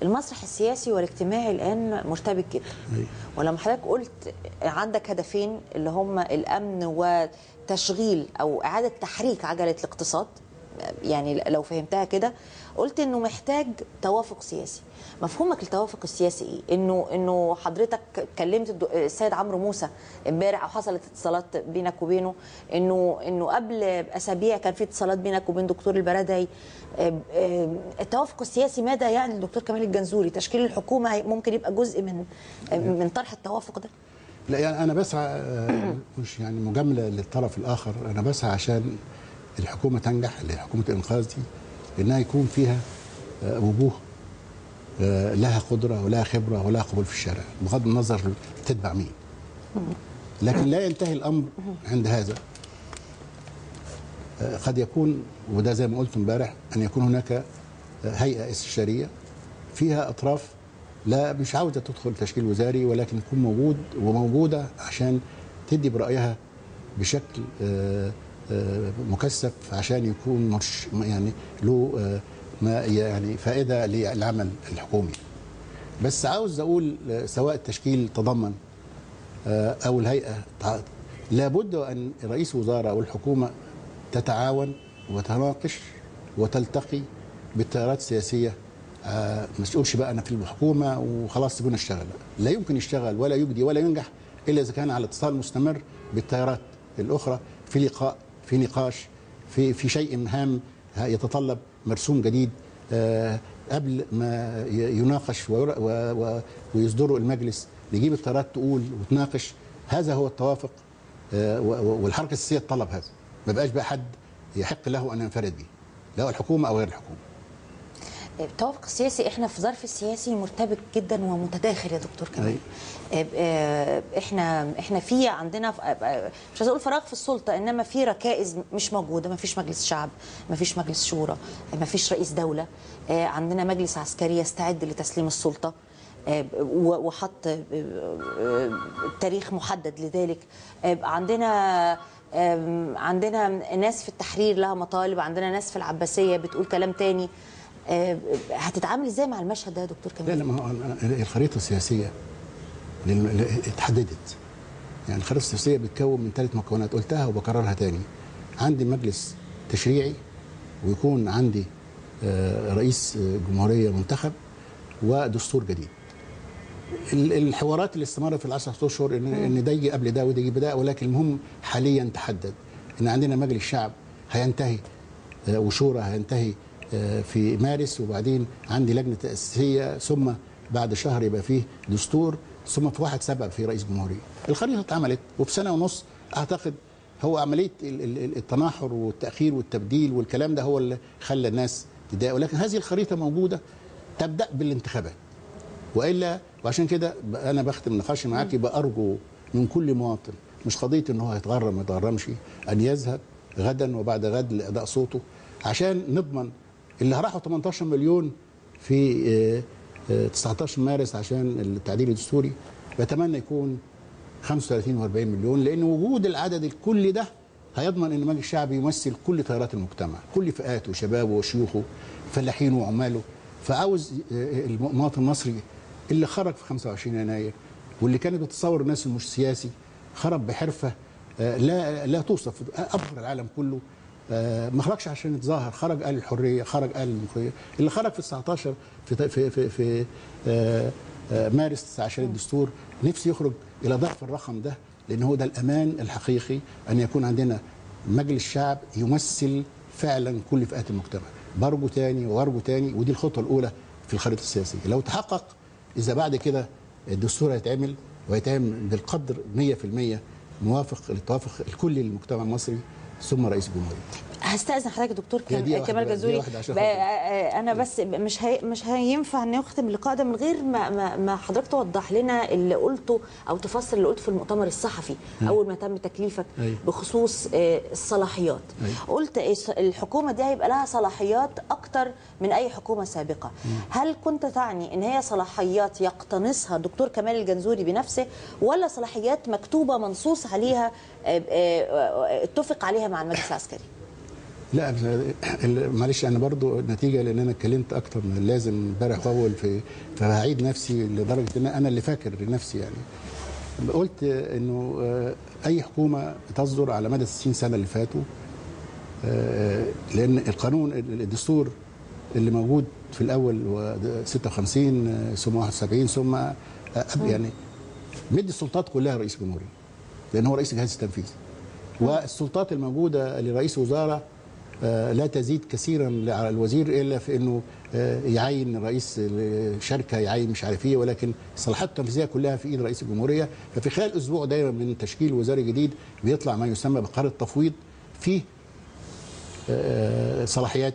المسرح السياسي والاجتماعي الآن مرتبك جدا. ولما حضرتك قلت عندك هدفين اللي هم الأمن وتشغيل أو إعادة تحريك عجلة الاقتصاد، يعني لو فهمتها كده قلت إنه محتاج توافق سياسي. مفهومك للتوافق السياسي إيه؟ إنه حضرتك كلمت السيد عمرو موسى امبارح، أو حصلت اتصالات بينك وبينه، إنه قبل أسابيع كان في اتصالات بينك وبين دكتور البرادعي. التوافق السياسي ماذا يعني الدكتور كمال الجنزوري؟ تشكيل الحكومة ممكن يبقى جزء من طرح التوافق ده؟ لا يعني أنا بسعى، مش يعني مجاملة للطرف الآخر، أنا بسعى عشان الحكومة تنجح، اللي هي حكومة الإنقاذ دي، إنها يكون فيها وجوه لها قدرة ولها خبرة ولها قبول في الشارع، بغض النظر تتبع مين. لكن لا ينتهي الأمر عند هذا. قد يكون، وده زي ما قلت امبارح، أن يكون هناك هيئة استشارية فيها أطراف لا مش عاوزة تدخل تشكيل وزاري، ولكن يكون موجود وموجودة عشان تدي برأيها بشكل مكثف، عشان يكون يعني له ما يعني فائدة للعمل الحكومي. بس عاوز أقول سواء التشكيل تضمن أو الهيئة، لابد أن رئيس وزراء أو الحكومة تتعاون وتناقش وتلتقي بالتيارات السياسية. ما تقولش بقى أنا في الحكومة وخلاص سيبونا اشتغل، لا يمكن يشتغل ولا يجدي ولا ينجح إلا إذا كان على اتصال مستمر بالتيارات الأخرى، في لقاء، في نقاش، في شيء هام يتطلب مرسوم جديد قبل ما يناقش ويصدره المجلس، نجيب التيارات تقول وتناقش. هذا هو التوافق، والحركة السياسية تطلب هذا، ما بقاش بقى حد يحق له أن ينفرد به، لا الحكومة أو غير الحكومة. التوافق السياسي، احنا في ظرف سياسي مرتبك جدا ومتداخل يا دكتور كمال. احنا في عندنا، مش عايز اقول فراغ في السلطه، انما في ركائز مش موجوده. ما فيش مجلس شعب، ما فيش مجلس شورى، ما فيش رئيس دوله. عندنا مجلس عسكري يستعد لتسليم السلطه وحط تاريخ محدد لذلك. عندنا ناس في التحرير لها مطالب، عندنا ناس في العباسيه بتقول كلام تاني. هتتعامل ازاي مع المشهد ده يا دكتور كمال؟ لا ما هو الخريطه السياسيه اتحددت. يعني الخريطه السياسيه بتتكون من 3 مكونات، قلتها وبكررها تاني. عندي مجلس تشريعي، ويكون عندي رئيس جمهوريه منتخب، ودستور جديد. الحوارات اللي استمرت في ال10 اشهر ان ده يجي قبل ده وده يجي ده، ولكن المهم حاليا تحدد ان عندنا مجلس شعب هينتهي وشورى هينتهي في مارس، وبعدين عندي لجنه تاسيسيه، ثم بعد شهر يبقى فيه دستور، ثم في 1/7 في رئيس جمهوريه. الخريطه اتعملت، وفي سنه ونص اعتقد هو عمليه التناحر والتاخير والتبديل والكلام ده هو اللي خلى الناس تضايق، ولكن هذه الخريطه موجوده تبدا بالانتخابات. والا، وعشان كده انا بختم نقاشي معاكي بارجو من كل مواطن، مش قضيه ان هو هيتغرم ما يتغرمش، ان يذهب غدا وبعد غد لاداء صوته، عشان نضمن اللي راحوا 18 مليون في 19 مارس عشان التعديل الدستوري، بتمنى يكون 35 و40 مليون، لان وجود العدد الكلي ده هيضمن ان المجلس الشعبي يمثل كل تيارات المجتمع، كل فئاته وشبابه وشيوخه، فلاحينه وعماله. فعاوز المواطن المصري اللي خرج في 25 يناير، واللي كانت بتصور الناس مش سياسي، خرج بحرفه لا توصف، ابهر العالم كله. ما خرجش عشان يتظاهر، خرج قال الحريه، خرج قال المخير. اللي خرج في 19 في مارس عشان الدستور، نفسي يخرج الى ضعف الرقم ده، لان هو ده الامان الحقيقي، ان يكون عندنا مجلس شعب يمثل فعلا كل فئات المجتمع. برجو تاني وارجو تاني، ودي الخطوه الاولى في الخريطه السياسيه. لو تحقق، اذا بعد كده الدستور هيتعمل وهيتعمل بالقدر 100% موافق للتوافق الكلي للمجتمع المصري، ثم رئيس الجمهوريه. هستأذن حضرتك دكتور كمال جنزوري، انا بس مش هينفع نختم اللقاء ده من غير ما حضرتك توضح لنا اللي قلته، او تفسر اللي قلته في المؤتمر الصحفي اول ما تم تكليفك بخصوص الصلاحيات. قلت الحكومه دي هيبقى لها صلاحيات اكتر من اي حكومه سابقه. هل كنت تعني ان هي صلاحيات يقتنصها الدكتور كمال الجنزوري بنفسه، ولا صلاحيات مكتوبه منصوص عليها اتفق عليها مع المجلس العسكري؟ لا معلش انا برضو نتيجه لان انا اتكلمت اكتر من اللازم امبارح واول فهعيد نفسي لدرجه ان انا اللي فاكر لنفسي يعني. قلت انه اي حكومه تصدر على مدى 60 سنه اللي فاتوا، لان القانون الدستور اللي موجود في الاول هو 56 ثم 71 ثم يعني مدي السلطات كلها رئيس الجمهوريه لان هو رئيس الجهاز التنفيذي، والسلطات الموجوده لرئيس وزاره لا تزيد كثيرا على الوزير الا في انه يعين رئيس شركه، يعين مش عارف ايه، ولكن الصلاحيات التنفيذيه كلها في ايد رئيس الجمهوريه. ففي خلال اسبوع دايما من تشكيل وزاري جديد بيطلع ما يسمى بقرار التفويض فيه صلاحيات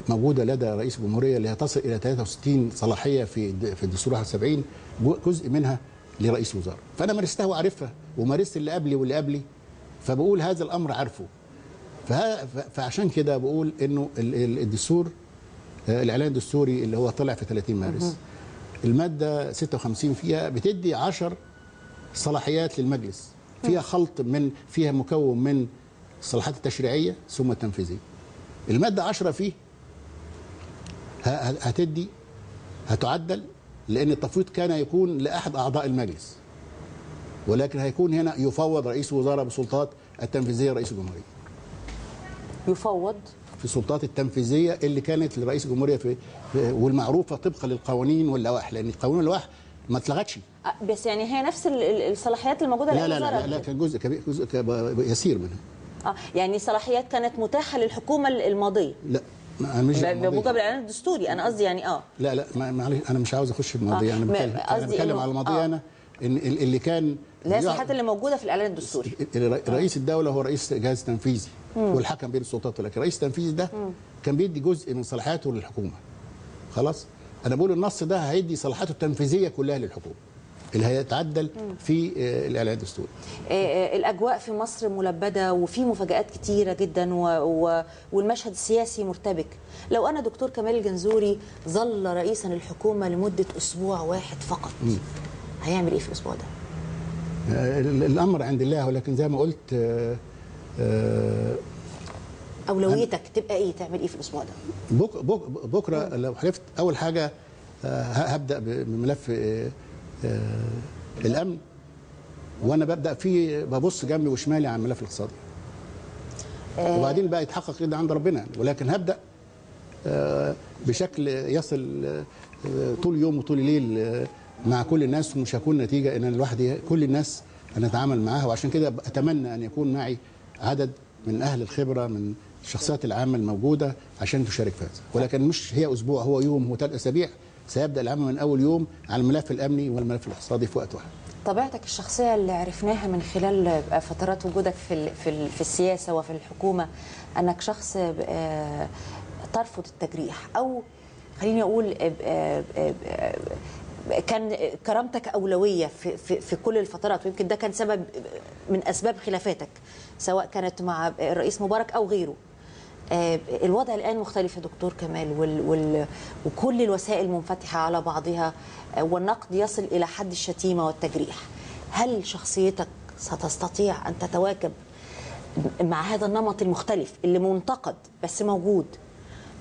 موجوده لدى رئيس الجمهوريه اللي هتصل الى 63 صلاحيه في الدستور 71، جزء منها لرئيس الوزراء. فانا مارستها وعارفها ومارست اللي قبلي واللي قبلي، فبقول هذا الامر عارفه. فعشان كده بقول انه الدستور الاعلان الدستوري اللي هو طلع في 30 مارس الماده 56 فيها بتدي 10 صلاحيات للمجلس، فيها خلط فيها مكون من الصلاحيات التشريعيه ثم التنفيذيه. الماده 10 فيه هتعدل لان التفويض كان يكون لاحد اعضاء المجلس، ولكن هيكون هنا يفوض رئيس الوزراء بسلطات التنفيذيه رئيس الجمهوريه. يفوض في السلطات التنفيذيه اللي كانت لرئيس الجمهوريه والمعروفه طبقا للقوانين واللوائح، لان القوانين واللوائح ما اتلغتش. بس يعني هي نفس الصلاحيات الموجوده لا لا لا, لا كان جزء كبير، جزء يسير منها. يعني صلاحيات كانت متاحه للحكومه الماضيه. لا مش بموجب الاعلان الدستوري، انا قصدي يعني لا معلش انا مش عاوز اخش في الماضيه، انا بتكلم على الماضيه. انا ان اللي كان الصلاحيات اللي موجوده في الاعلان الدستوري. رئيس الدوله هو رئيس جهاز تنفيذي والحكم بين السلطات، لكن رئيس التنفيذي ده كان بيدي جزء من صلاحياته للحكومه. خلاص انا بقول النص ده هيدي صلاحياته التنفيذيه كلها للحكومه اللي هيتعدل في الاعلان الدستوري. الاجواء في مصر ملبده وفي مفاجآت كتيره جدا والمشهد السياسي مرتبك. لو انا دكتور كمال الجنزوري ظل رئيسا للحكومه لمده اسبوع واحد فقط هيعمل ايه في الاسبوع ده؟ الامر عند الله، ولكن زي ما قلت اولويتك تبقى ايه؟ تعمل ايه في الاسبوع ده؟ بكره لو حلفت اول حاجه هبدا بملف الامن، وانا ببدا فيه ببص جنبي وشمالي على الملف الاقتصادي، وبعدين بقى يتحقق كده عند ربنا، ولكن هبدا بشكل يصل طول يوم وطول الليل مع كل الناس، ومش هكون نتيجه ان لوحدي، كل الناس هنتعامل معاها. وعشان كده اتمنى ان يكون معي عدد من اهل الخبره من الشخصيات العامه الموجوده عشان تشارك في هذا، ولكن مش هي اسبوع، هو يوم، هو 3 اسابيع. سيبدا العمل من اول يوم على الملف الامني والملف الاقتصادي في وقت واحد. طبيعتك الشخصيه اللي عرفناها من خلال فترات وجودك في السياسه وفي الحكومه انك شخص ترفض التجريح، او خليني اقول كان كرامتك اولويه في كل الفترات، ويمكن ده كان سبب من اسباب خلافاتك سواء كانت مع الرئيس مبارك او غيره. الوضع الآن مختلف يا دكتور كمال، وكل الوسائل منفتحة على بعضها، والنقد يصل إلى حد الشتيمة والتجريح. هل شخصيتك ستستطيع أن تتواكب مع هذا النمط المختلف اللي منتقد بس موجود،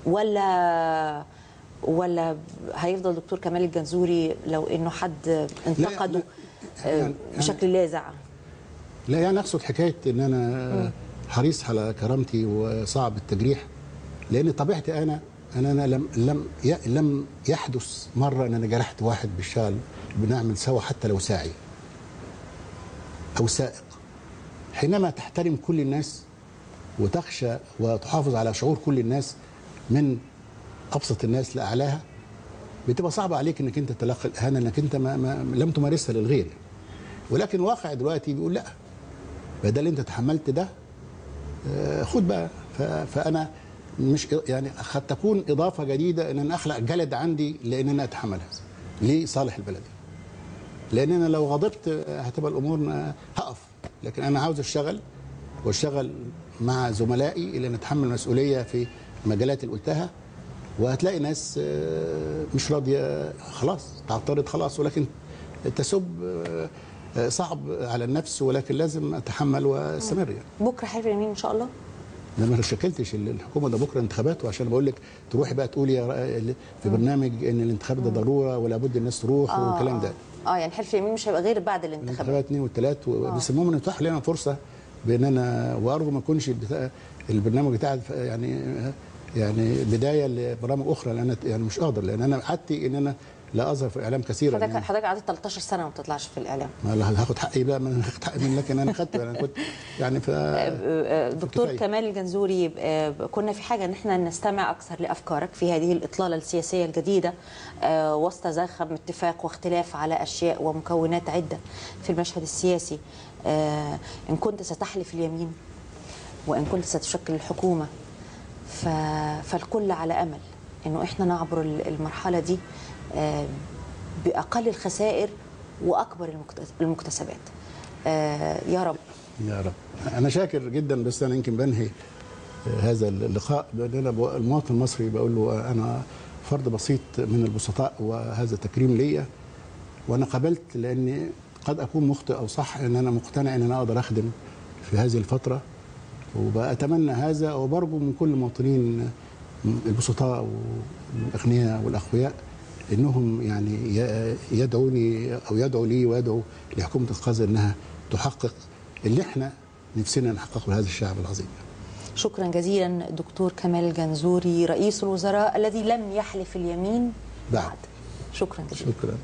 ولا هيفضل دكتور كمال الجنزوري لو إنه حد انتقده بشكل لاذع؟ لا يعني أقصد حكاية إن أنا حريص على كرامتي وصعب التجريح، لان طبيعتي انا لم يحدث مره ان انا جرحت واحد بالشغل، بنعمل سوا حتى لو ساعي او سائق. حينما تحترم كل الناس وتخشى وتحافظ على شعور كل الناس من ابسط الناس لاعلاها، بتبقى صعبه عليك انك انت تتلقى الاهانه انك انت لم تمارسها للغير. ولكن الواقع دلوقتي بيقول لا، بدل انت تحملت ده خد بقى. فانا مش يعني قد تكون اضافه جديده ان انا اخلق جلد عندي لان انا اتحمل هذا لصالح البلد، لان انا لو غضبت هتبقى الامور هقف. لكن انا عاوز واشتغل مع زملائي اللي نتحمل المسؤوليه في المجالات اللي قلتها، وهتلاقي ناس مش راضيه خلاص تعترض خلاص، ولكن تسب صعب على النفس، ولكن لازم اتحمل واستمر. يعني بكره حلف اليمين ان شاء الله. ده ما شكلتش الحكومه، ده بكره انتخابات، وعشان بقول لك تروحي بقى تقولي في برنامج ان الانتخابات ده ضروره ولا بد الناس تروح والكلام ده. يعني حلف اليمين مش هيبقى غير بعد الانتخابات. الانتخابات 2 و3 بس المهم ان يتاح لنا فرصه باننا، وارجو ما يكونش البرنامج بتاعي يعني بدايه لبرامج اخرى، لان يعني مش قادر، لان انا عادتي ان انا لا اظهر في الاعلام كثيرا. حضرتك قعدت 13 سنه ما بتطلعش في الاعلام. ما هاخد حقي بقى، ما هاخد حقي من، لكن انا خدته، انا كنت يعني دكتور كمال الجنزوري، كنا في حاجه ان احنا نستمع اكثر لافكارك في هذه الاطلاله السياسيه الجديده وسط زخم اتفاق واختلاف على اشياء ومكونات عده في المشهد السياسي. ان كنت ستحلف اليمين وان كنت ستشكل الحكومه، فالكل على امل انه احنا نعبر المرحله دي باقل الخسائر واكبر المكتسبات. يا رب يا رب. انا شاكر جدا، بس انا يمكن بنهي هذا اللقاء بان انا المواطن المصري بقول له انا فرد بسيط من البسطاء، وهذا تكريم ليا، وانا قبلت لاني قد اكون مخطئ او صح، ان انا مقتنع ان انا اقدر اخدم في هذه الفتره، وبأتمنى هذا، وبرجو من كل المواطنين البسطاء والاغنياء والاقوياء انهم يعني يدعوني او يدعوا لي ويدعوا لحكومه القاهره انها تحقق اللي احنا نفسنا نحققه لهذا الشعب العظيم. شكرا جزيلا دكتور كمال الجنزوري، رئيس الوزراء الذي لم يحلف اليمين بعد. شكرا جزيلا. شكرا.